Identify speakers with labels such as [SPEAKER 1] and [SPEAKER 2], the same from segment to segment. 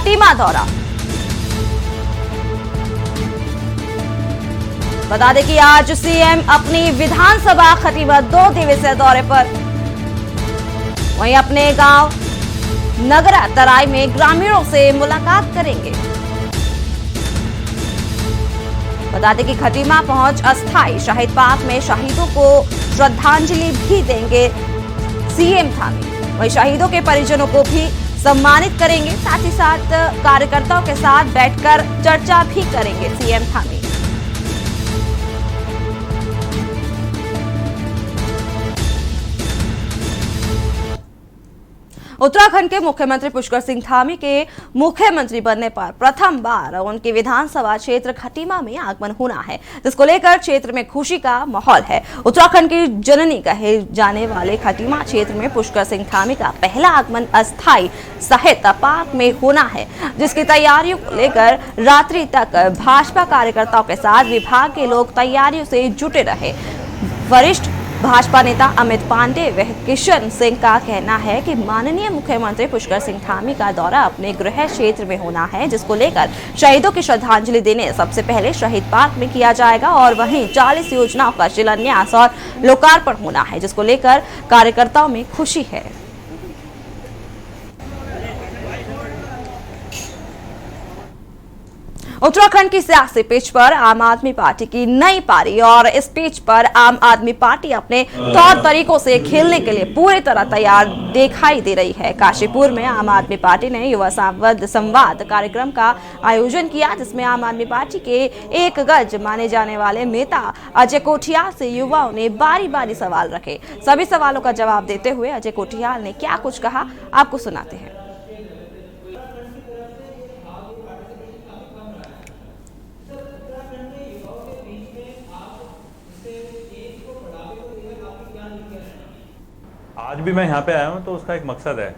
[SPEAKER 1] खटीमा दौरा। बता दें कि आज सीएम अपनी विधानसभा खटीमा 2 दिवसीय दौरे पर, वहीं अपने गांव नगरा तराई में ग्रामीणों से मुलाकात करेंगे। बता दें कि खटीमा पहुंच अस्थाई शहीद पार्क में शहीदों को श्रद्धांजलि भी देंगे सीएम थामी। वहीं शहीदों के परिजनों को भी सम्मानित करेंगे, साथ ही साथ कार्यकर्ताओं के साथ बैठकर चर्चा भी करेंगे सीएम थामी। उत्तराखंड के मुख्यमंत्री पुष्कर सिंह धामी के मुख्यमंत्री बनने पर प्रथम बार उनके विधानसभा क्षेत्र खटीमा में आगमन होना है, जिसको लेकर क्षेत्र में खुशी का माहौल है। उत्तराखंड की जननी कहे जाने वाले खटीमा क्षेत्र में पुष्कर सिंह धामी का पहला आगमन अस्थाई शहीद पार्क में होना है, जिसकी तैयारियों को लेकर रात्रि तक भाजपा कार्यकर्ताओं के साथ विभाग के लोग तैयारियों से जुटे रहे। वरिष्ठ भाजपा नेता अमित पांडे व किशन सिंह का कहना है कि माननीय मुख्यमंत्री पुष्कर सिंह धामी का दौरा अपने गृह क्षेत्र में होना है, जिसको लेकर शहीदों की श्रद्धांजलि देने सबसे पहले शहीद पार्क में किया जाएगा और वहीं 40 योजनाओं का शिलान्यास और लोकार्पण होना है, जिसको लेकर कार्यकर्ताओं में खुशी है। उत्तराखंड की सियासी पिच पर आम आदमी पार्टी की नई पारी और इस पिच पर आम आदमी पार्टी अपने तौर तरीकों से खेलने के लिए पूरी तरह तैयार दिखाई दे रही है। काशीपुर में आम आदमी पार्टी ने युवा संवाद कार्यक्रम का आयोजन किया, जिसमें आम आदमी पार्टी के एक गज माने जाने वाले नेता अजय कोठियाल से युवाओं ने बारी बारी सवाल रखे। सभी सवालों का जवाब देते हुए अजय कोठियाल ने क्या कुछ कहा, आपको सुनाते हैं।
[SPEAKER 2] आज भी मैं यहाँ पे आया हूँ तो उसका एक मकसद है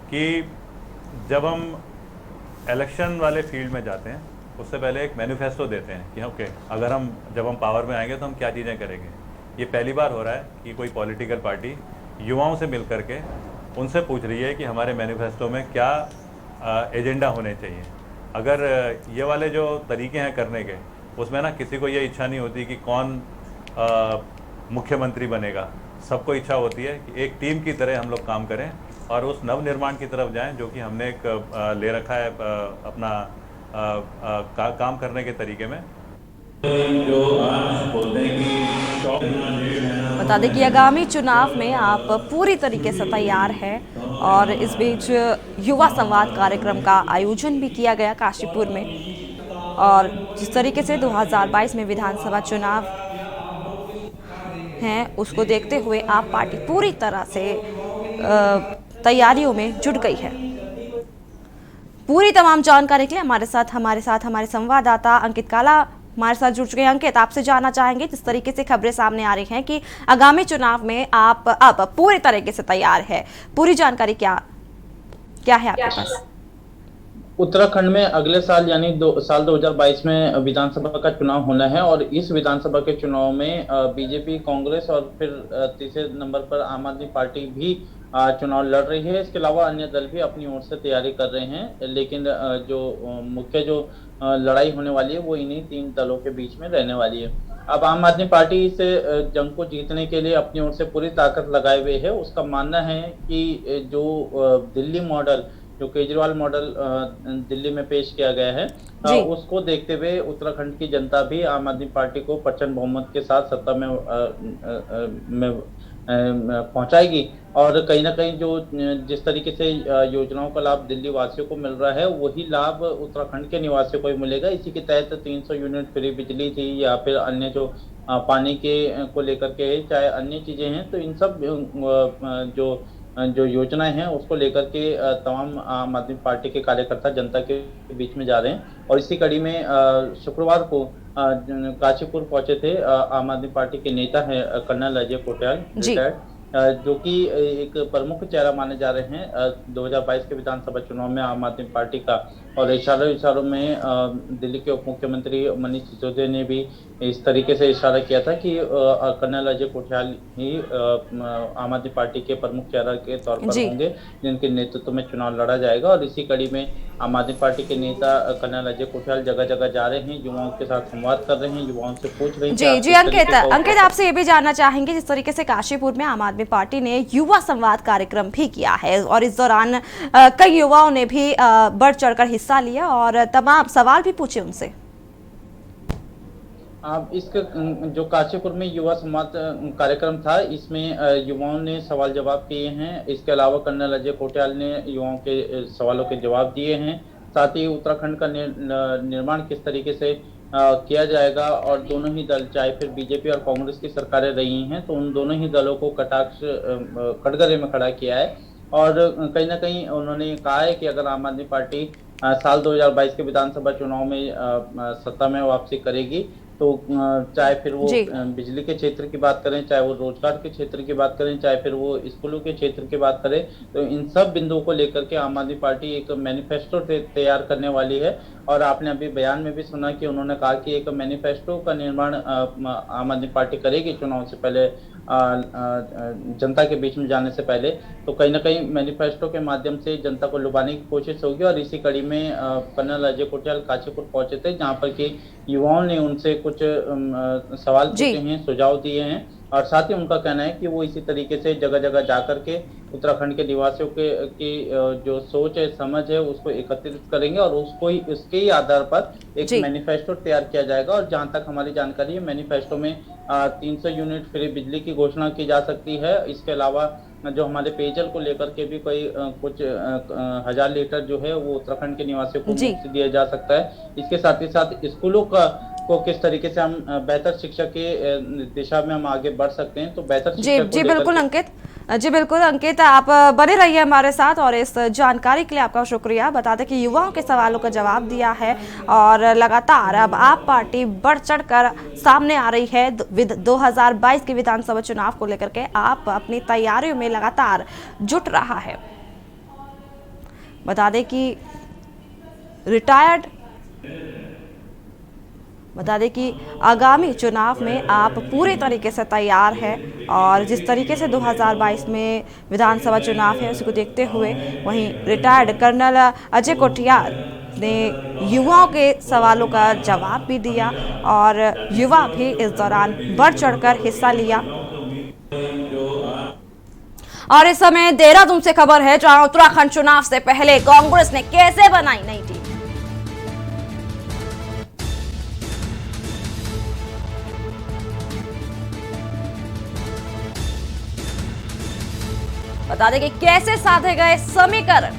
[SPEAKER 2] कि जब हम इलेक्शन वाले फील्ड में जाते हैं उससे पहले एक मैनिफेस्टो देते हैं कि ओके जब हम पावर में आएंगे तो हम क्या चीज़ें करेंगे। ये पहली बार हो रहा है कि कोई पॉलिटिकल पार्टी युवाओं से मिल करके उनसे पूछ रही है कि हमारे मैनिफेस्टो में क्या एजेंडा होने चाहिए। अगर ये वाले जो तरीके हैं करने के, उसमें ना किसी को ये इच्छा नहीं होती कि कौन मुख्यमंत्री बनेगा। सबको इच्छा होती है कि एक टीम की तरह हम लोग काम करें और उस नव निर्माण की तरफ जाएं जो कि हमने एक ले रखा है अपना काम करने के तरीके में।
[SPEAKER 1] बता दें कि आगामी चुनाव में आप पूरी तरीके से तैयार हैं और इस बीच युवा संवाद कार्यक्रम का आयोजन भी किया गया काशीपुर में। और जिस तरीके से 2022 में विधानसभा चुनाव हैं, उसको देखते हुए आप पार्टी पूरी तरह से तैयारियों में जुट गई है। पूरी तमाम जानकारी के लिए हमारे साथ हमारे संवाददाता अंकित काला हमारे साथ जुड़ चुके हैं। अंकित, आपसे जानना चाहेंगे, जिस तरीके से खबरें सामने आ रही हैं कि आगामी चुनाव में आप अब पूरी तरीके से तैयार है, पूरी जानकारी क्या है आपके पास?
[SPEAKER 3] उत्तराखंड में अगले साल यानी साल 2022 में विधानसभा का चुनाव होना है और इस विधानसभा के चुनाव में बीजेपी, कांग्रेस और फिर तीसरे नंबर पर आम आदमी पार्टी भी चुनाव लड़ रही है। इसके अलावा अन्य दल भी अपनी ओर से तैयारी कर रहे हैं, लेकिन जो मुख्य लड़ाई होने वाली है वो इन्हीं 3 दलों के बीच में रहने वाली है। अब आम आदमी पार्टी इस जंग को जीतने के लिए अपनी ओर से पूरी ताकत लगाए हुए है। उसका मानना है कि जो दिल्ली मॉडल, जो केजरीवाल मॉडल दिल्ली में पेश किया गया है, उसको देखते हुए उत्तराखंड की जनता भी आम आदमी पार्टी को प्रचंड बहुमत के साथ सत्ता में पहुंचाएगी। और कहीं ना कहीं जो जिस तरीके से योजनाओं का लाभ दिल्ली वासियों को मिल रहा है, वही लाभ उत्तराखंड के निवासियों को भी मिलेगा। इसी के तहत 300 यूनिट फ्री बिजली थी या फिर अन्य जो पानी के को लेकर के चाहे अन्य चीजें हैं, तो इन सब जो योजनाएं हैं उसको लेकर के तमाम आम आदमी पार्टी के कार्यकर्ता जनता के बीच में जा रहे हैं। और इसी कड़ी में शुक्रवार को काशीपुर पहुंचे थे आम आदमी पार्टी के नेता हैं कर्नल अजय कोठियाल, जो कि एक प्रमुख चेहरा माने जा रहे हैं 2022 के विधानसभा चुनाव में आम आदमी पार्टी का। और इशारों में दिल्ली के उप मुख्यमंत्री मनीष सिसोदिया ने भी इस तरीके से इशारा किया था कि कर्नल अजय कोठियाल ही आम आदमी पार्टी के प्रमुख चेहरा के तौर पर होंगे, जिनके नेतृत्व में चुनाव लड़ा जाएगा। और इसी कड़ी में आम आदमी पार्टी के नेता कर्नल अजय कोठियाल जगह जगह जा रहे हैं, युवाओं के साथ संवाद कर रहे हैं, युवाओं से पूछ रहे हैं कि
[SPEAKER 1] जी
[SPEAKER 3] आप
[SPEAKER 1] जी
[SPEAKER 3] किस
[SPEAKER 1] अंकित
[SPEAKER 3] तरीके का
[SPEAKER 1] अंकित आपसे ये भी जानना चाहेंगे, जिस तरीके से काशीपुर में आम आदमी पार्टी ने युवा संवाद कार्यक्रम भी किया है और इस दौरान कई युवाओं ने भी बढ़ चढ़कर हिस्सा लिया और तमाम सवाल भी पूछे उनसे।
[SPEAKER 3] आप इसके जो काशीपुर में युवा संवाद कार्यक्रम था, इसमें युवाओं ने सवाल जवाब किए हैं। इसके अलावा कर्नल अजय कोठियाल ने युवाओं के सवालों के जवाब दिए हैं। साथ ही उत्तराखंड का निर्माण किस तरीके से किया जाएगा, और दोनों ही दल, चाहे फिर बीजेपी और कांग्रेस की सरकारें रही हैं, तो उन दोनों ही दलों को कटाक्ष कटघरे में खड़ा किया है। और कहीं ना कहीं उन्होंने कहा है कि अगर आम आदमी पार्टी साल 2022 के विधानसभा चुनाव में सत्ता में वापसी करेगी, तो चाहे फिर वो बिजली के क्षेत्र की बात करें, चाहे वो रोजगार के क्षेत्र की बात करें, चाहे फिर वो स्कूलों के क्षेत्र की बात करें, तो इन सब बिंदुओं को लेकर के आम आदमी पार्टी एक मैनिफेस्टो तैयार करने वाली है। और आपने अभी बयान में भी सुना कि उन्होंने कहा कि एक मैनिफेस्टो का निर्माण आम आदमी पार्टी करेगी चुनाव से पहले, जनता के बीच में जाने से पहले। तो कहीं ना कहीं मैनिफेस्टो के माध्यम से जनता को लुभाने की कोशिश होगी। और इसी कड़ी में कर्नल अजय कोठियाल काशीपुर पहुंचे थे, जहां पर कि युवाओं ने उनसे कुछ सवाल पूछे हैं, सुझाव दिए हैं, और साथ ही उनका कहना है कि वो इसी तरीके से जगह जगह जाकर के उत्तराखंड के निवासियों की जो सोच है, समझ है, उसको एकत्रित करेंगे और उसके ही आधार पर एक मैनिफेस्टो तैयार किया जाएगा। और जहां तक हमारी जानकारी है, मैनिफेस्टो में 300 यूनिट फ्री बिजली की घोषणा की जा सकती है। इसके अलावा जो हमारे पेयजल को लेकर के भी कोई कुछ 1000 लीटर जो है वो उत्तराखंड के निवासियों को मुफ्त दिया जा सकता है। इसके साथ ही साथ स्कूलों को किस तरीके से हम बेहतर शिक्षा के दिशा में हम आगे बढ़ सकते हैं, तो बेहतर शिक्षा
[SPEAKER 1] जी बिल्कुल अंकित, जी बिल्कुल अंकित, आप बने रहिए हमारे साथ और इस जानकारी के लिए आपका शुक्रिया। बता दें कि युवाओं के सवालों का जवाब दिया है और लगातार अब आप पार्टी बढ़ चढ़कर सामने आ रही है। 2022 के विधानसभा चुनाव को लेकर के आप अपनी तैयारियों में लगातार जुट रहा है। बता दें कि आगामी चुनाव में आप पूरे तरीके से तैयार हैं और जिस तरीके से 2022 में विधानसभा चुनाव है उसको देखते हुए वहीं रिटायर्ड कर्नल अजय कोठियाल ने युवाओं के सवालों का जवाब भी दिया और युवा भी इस दौरान बढ़ चढ़कर हिस्सा लिया। और इस समय देहरादून से खबर है, जहां उत्तराखंड चुनाव से पहले कांग्रेस ने कैसे बनाई नई टीम। बता दें कि कैसे साधे गए समीकरण।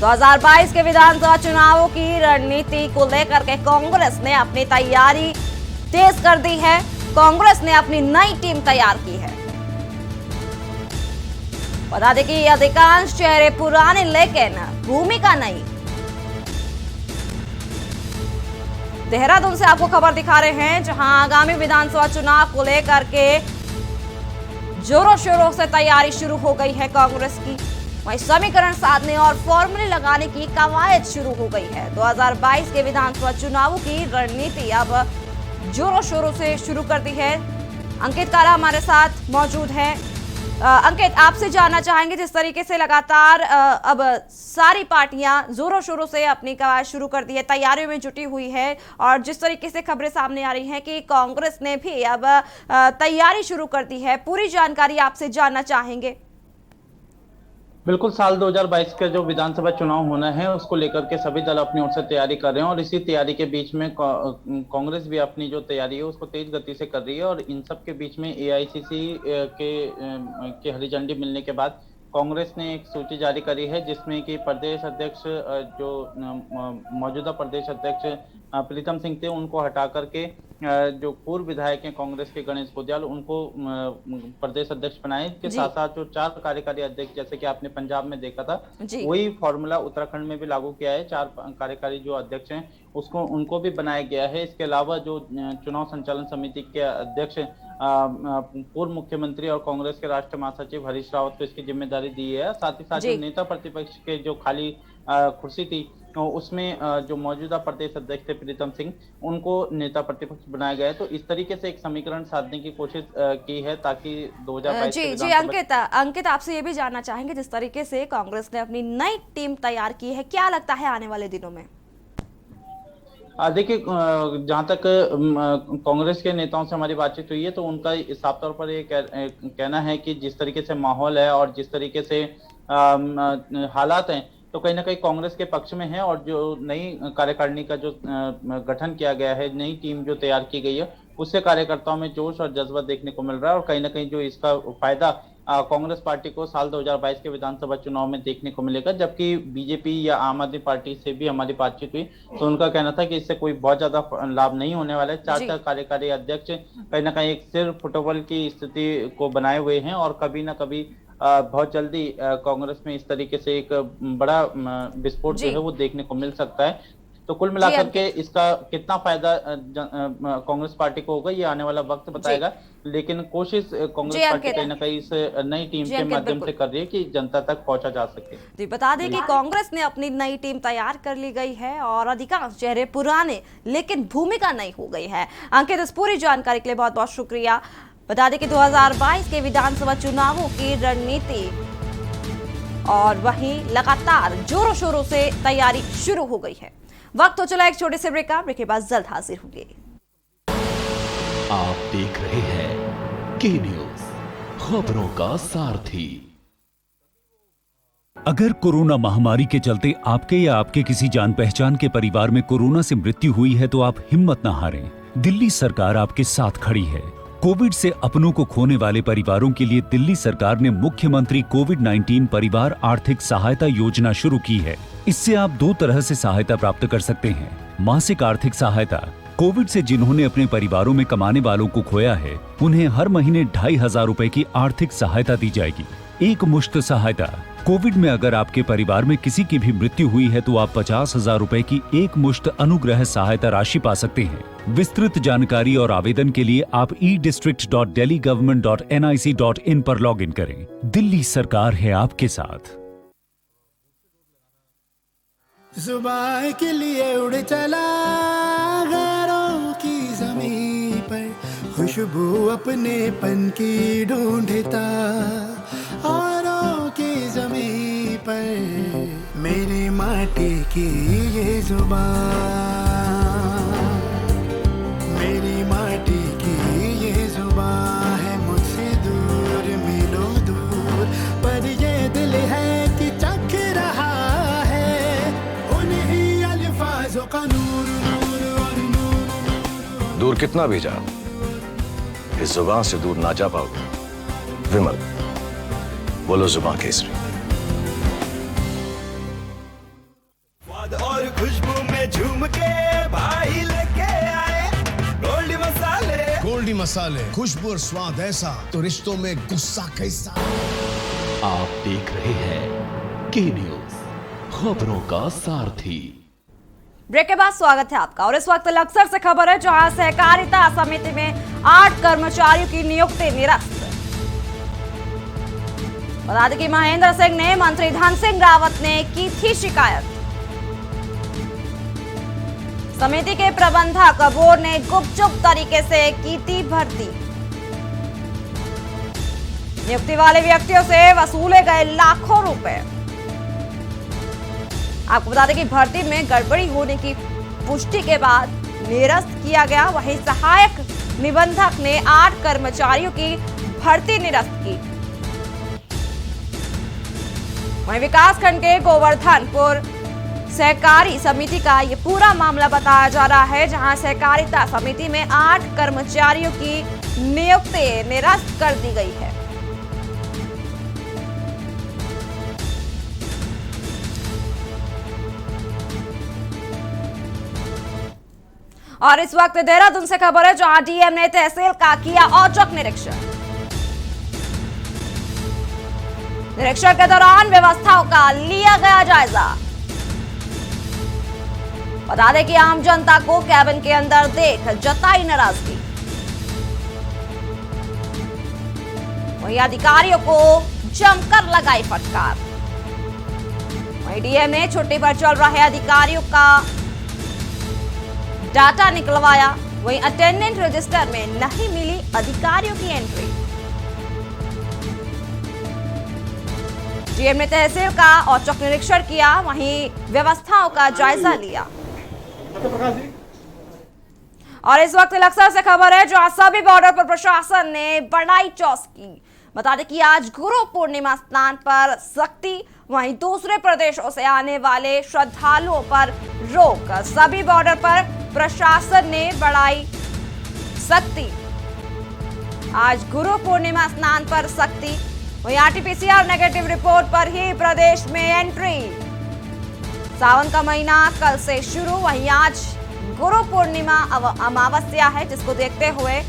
[SPEAKER 1] 2022 के विधानसभा चुनावों की रणनीति को लेकर के कांग्रेस ने अपनी तैयारी तेज कर दी है। कांग्रेस ने अपनी नई टीम तैयार की है। बता दें कि अधिकांश चेहरे पुराने लेकिन भूमिका नई। देहरादून से आपको खबर दिखा रहे हैं, जहां आगामी विधानसभा चुनाव को लेकर के जोरों शोरों से तैयारी शुरू हो गई है कांग्रेस की। वहीं समीकरण साधने और फॉर्मूले लगाने की कवायद शुरू हो गई है। 2022 के विधानसभा चुनावों की रणनीति अब जोरों शोरों से शुरू कर दी है। अंकित कारा हमारे साथ मौजूद है। अंकित, आपसे जानना चाहेंगे, जिस तरीके से लगातार अब सारी पार्टियां जोरों शोरों से अपनी कवायद शुरू कर दी है, तैयारियों में जुटी हुई है और जिस तरीके से खबरें सामने आ रही हैं कि कांग्रेस ने भी अब तैयारी शुरू कर दी है, पूरी जानकारी आपसे जानना चाहेंगे।
[SPEAKER 3] बिल्कुल, साल 2022 का जो विधानसभा चुनाव होना है उसको लेकर के सभी दल अपनी ओर से तैयारी कर रहे हैं और इसी तैयारी के बीच में कांग्रेस भी अपनी जो तैयारी है उसको तेज गति से कर रही है। और इन सब के बीच में एआईसीसी के हरी झंडी मिलने के बाद कांग्रेस ने एक सूची जारी करी है, जिसमें कि प्रदेश अध्यक्ष जो मौजूदा प्रदेश अध्यक्ष प्रीतम सिंह थे, उनको हटा करके जो पूर्व विधायक हैं कांग्रेस के गणेश गोदियाल, उनको प्रदेश अध्यक्ष बनाए। इसके साथ साथ जो 4 कार्यकारी अध्यक्ष, जैसे कि आपने पंजाब में देखा था, वही फॉर्मूला उत्तराखंड में भी लागू किया है। 4 कार्यकारी जो अध्यक्ष हैं उनको भी बनाया गया है। इसके अलावा जो चुनाव संचालन समिति के अध्यक्ष पूर्व मुख्यमंत्री और कांग्रेस के राष्ट्रीय महासचिव हरीश रावत को इसकी जिम्मेदारी दी है। साथ ही साथ जो नेता प्रतिपक्ष के जो खाली कुर्सी थी उसमें जो मौजूदा प्रदेश अध्यक्ष थे प्रीतम सिंह, उनको नेता प्रतिपक्ष बनाया गया है। तो इस तरीके से एक समीकरण साधने की कोशिश की है ताकि 2022 के
[SPEAKER 1] जी जी
[SPEAKER 3] विधानसभा।
[SPEAKER 1] अंकित आपसे ये भी जानना चाहेंगे, जिस तरीके से कांग्रेस ने अपनी नई टीम तैयार की है, क्या लगता है आने वाले दिनों में?
[SPEAKER 3] देखिए, जहाँ तक कांग्रेस के नेताओं से हमारी बातचीत हुई है तो उनका साफ तौर पर ये कहना है कि जिस तरीके से माहौल है और जिस तरीके से हालात हैं, तो कहीं ना कहीं कांग्रेस के पक्ष में है। और जो नई कार्यकारिणी का जो गठन किया गया है, नई टीम जो तैयार की गई है, उससे कार्यकर्ताओं में जोश और जज्बा देखने को मिल रहा है। और कहीं ना कहीं जो इसका फायदा कांग्रेस पार्टी को साल 2022 के विधानसभा चुनाव में देखने को मिलेगा। जबकि बीजेपी या आम आदमी पार्टी से भी हमारी बातचीत हुई तो उनका कहना था कि इससे कोई बहुत ज्यादा लाभ नहीं होने वाला है। चार कार्यकारी अध्यक्ष कहीं ना कहीं एक सिर फुटबॉल की स्थिति को बनाए हुए हैं और कभी ना कभी बहुत जल्दी कांग्रेस में इस तरीके से एक बड़ा विस्फोट जो है वो देखने को मिल सकता है। तो कुल मिलाकर के इसका कितना फायदा कांग्रेस पार्टी को होगा, ये आने वाला वक्त बताएगा। लेकिन कोशिश कांग्रेस पार्टी कहीं ना कहीं इस नई टीम के माध्यम से कर रही है कि जनता तक पहुंचा जा सके।
[SPEAKER 1] जी, बता दें कि कांग्रेस ने अपनी नई टीम तैयार कर ली गई है और अधिकांश चेहरे पुराने, लेकिन भूमिका नई हो गई है। अंकित, इस पूरी जानकारी के लिए बहुत बहुत शुक्रिया। बता दें कि 2022 के विधानसभा चुनावों की रणनीति और वहीं लगातार जोरों शोरों से तैयारी शुरू हो गई है। वक्त हो चला एक छोटे से ब्रेक का, ब्रेक के बाद जल्द हाजिर होंगे।
[SPEAKER 4] आप देख रहे हैं के न्यूज, खबरों का सारथी।
[SPEAKER 5] अगर कोरोना महामारी के चलते आपके या आपके किसी जान पहचान के परिवार में कोरोना से मृत्यु हुई है तो आप हिम्मत न हारें। दिल्ली सरकार आपके साथ खड़ी है। कोविड से अपनों को खोने वाले परिवारों के लिए दिल्ली सरकार ने मुख्यमंत्री कोविड-19 परिवार आर्थिक सहायता योजना शुरू की है। इससे आप दो तरह से सहायता प्राप्त कर सकते हैं। मासिक आर्थिक सहायता, कोविड से जिन्होंने अपने परिवारों में कमाने वालों को खोया है उन्हें हर महीने 2500 रुपए की आर्थिक सहायता दी जाएगी। एक मुश्त सहायता, कोविड में अगर आपके परिवार में किसी की भी मृत्यु हुई है तो आप 50,000 रुपए की एक मुश्त अनुग्रह सहायता राशि पा सकते हैं। विस्तृत जानकारी और आवेदन के लिए आप e-district.delhigovernment.nic.in पर लॉगिन करें। दिल्ली सरकार है आपके साथ।
[SPEAKER 6] जुबान के लिए उड़ चला गैरों की ज़मीं पर, खुशबू अपने पन की ढूंढता औरों की ज़मीं पर, मेरी माटी की ये जुबान, मेरी माटी की ये जुबान है मुझसे दूर मीलों दूर, पर ये दिल है कि चख रहा है उन्हीं अल्फाजों का नूर नूर और नूर।
[SPEAKER 7] दूर कितना भी जा, इस जुबान से दूर ना जा पाओगे। विमल, बोलो जुबान केसरी।
[SPEAKER 6] स्वाद और खुशबू में झूम के भाई लेके आए गोल्डी मसाले। गोल्डी मसाले, खुशबू और स्वाद ऐसा तो रिश्तों में गुस्सा कैसा।
[SPEAKER 4] आप देख रहे हैं के न्यूज, खबरों का सारथी।
[SPEAKER 1] ब्रेक के बाद स्वागत है आपका। और इस वक्त लक्सर से खबर है, जहां सहकारिता समिति में 8 कर्मचारियों की नियुक्ति निरस्त। बता दें कि महेंद्र सिंह ने मंत्री धन सिंह रावत ने की थी शिकायत। समिति के प्रबंधक बोर्ड ने गुपचुप तरीके से की थी भर्ती। नियुक्ति वाले व्यक्तियों से वसूले गए लाखों रुपए। आपको बता दें कि भर्ती में गड़बड़ी होने की पुष्टि के बाद निरस्त किया गया। वहीं सहायक निबंधक ने 8 कर्मचारियों की भर्ती निरस्त की। वहीं विकासखंड के गोवर्धनपुर सहकारी समिति का ये पूरा मामला बताया जा रहा है, जहां सहकारिता समिति में 8 कर्मचारियों की नियुक्ति निरस्त कर दी गई है। और इस वक्त देहरादून से खबर है, जहां डीएम ने तहसील का किया औचक निरीक्षण। निरीक्षण के दौरान व्यवस्थाओं का लिया गया जायजा। बता दें कि आम जनता को कैबिन के अंदर देख जताई नाराजगी। वहीं अधिकारियों को जमकर लगाई फटकार। वहीं डीएम ने छुट्टी पर चल रहे अधिकारियों का डाटा निकलवाया। वहीं अटेंडेंट रजिस्टर में नहीं मिली अधिकारियों की एंट्री। डीएम ने तहसील का औचक निरीक्षण किया, वहीं व्यवस्थाओं का जायजा लिया। और इस वक्त लक्सर से खबर है, जहां सभी बॉर्डर पर प्रशासन ने बढ़ाई चौकसी। बता दें कि आज गुरु पूर्णिमा स्नान पर सख्ती, वहीं दूसरे प्रदेशों से आने वाले श्रद्धालुओं पर रोक। सभी बॉर्डर पर प्रशासन ने बढ़ाई सख्ती। आज गुरु पूर्णिमा स्नान पर सख्ती, वहीं आरटीपीसीआर नेगेटिव रिपोर्ट पर ही प्रदेश में एंट्री। सावन का महीना कल से शुरू, वहीं आज गुरु पूर्णिमा अमावस्या है, जिसको देखते हुए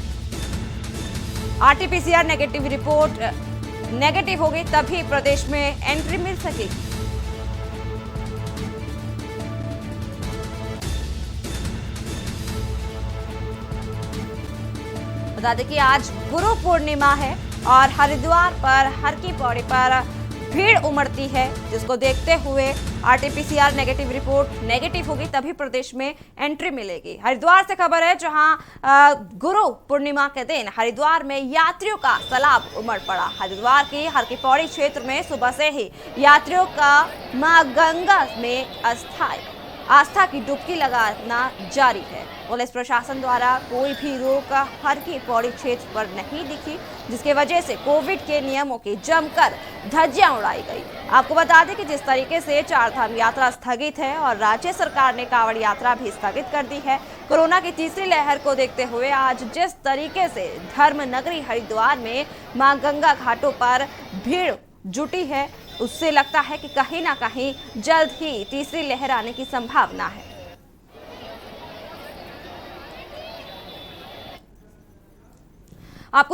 [SPEAKER 1] आरटीपीसीआर नेगेटिव रिपोर्ट नेगेटिव होगी तभी प्रदेश में एंट्री मिल सकेगी। बता दें कि आज गुरु पूर्णिमा है और हरिद्वार पर हर की पौड़ी पर भीड़ उमड़ती है, जिसको देखते हुए आरटीपीसीआर नेगेटिव रिपोर्ट नेगेटिव होगी तभी प्रदेश में एंट्री मिलेगी। हरिद्वार से खबर है, जहां गुरु पूर्णिमा के दिन हरिद्वार में यात्रियों का सैलाब उमड़ पड़ा। हरिद्वार की हर की पौड़ी क्षेत्र में सुबह से ही यात्रियों का मां गंगा में आस्था की डुबकी लगाना जारी है। पुलिस प्रशासन द्वारा कोई भी रोक हर की पौड़ी क्षेत्र पर नहीं दिखी, जिसके वजह से कोविड के नियमों की जमकर धज्जियां उड़ाई गई। आपको बता दें कि जिस तरीके से चारधाम यात्रा स्थगित है और राज्य सरकार ने कांवड़ यात्रा भी स्थगित कर दी है, कोरोना की तीसरी लहर को देखते हुए आज जिस तरीके से धर्म नगरी हरिद्वार में मां गंगा घाटों पर भीड़ जुटी है, उससे लगता है कि कहीं ना कहीं जल्द ही तीसरी लहर आने की संभावना है। आपको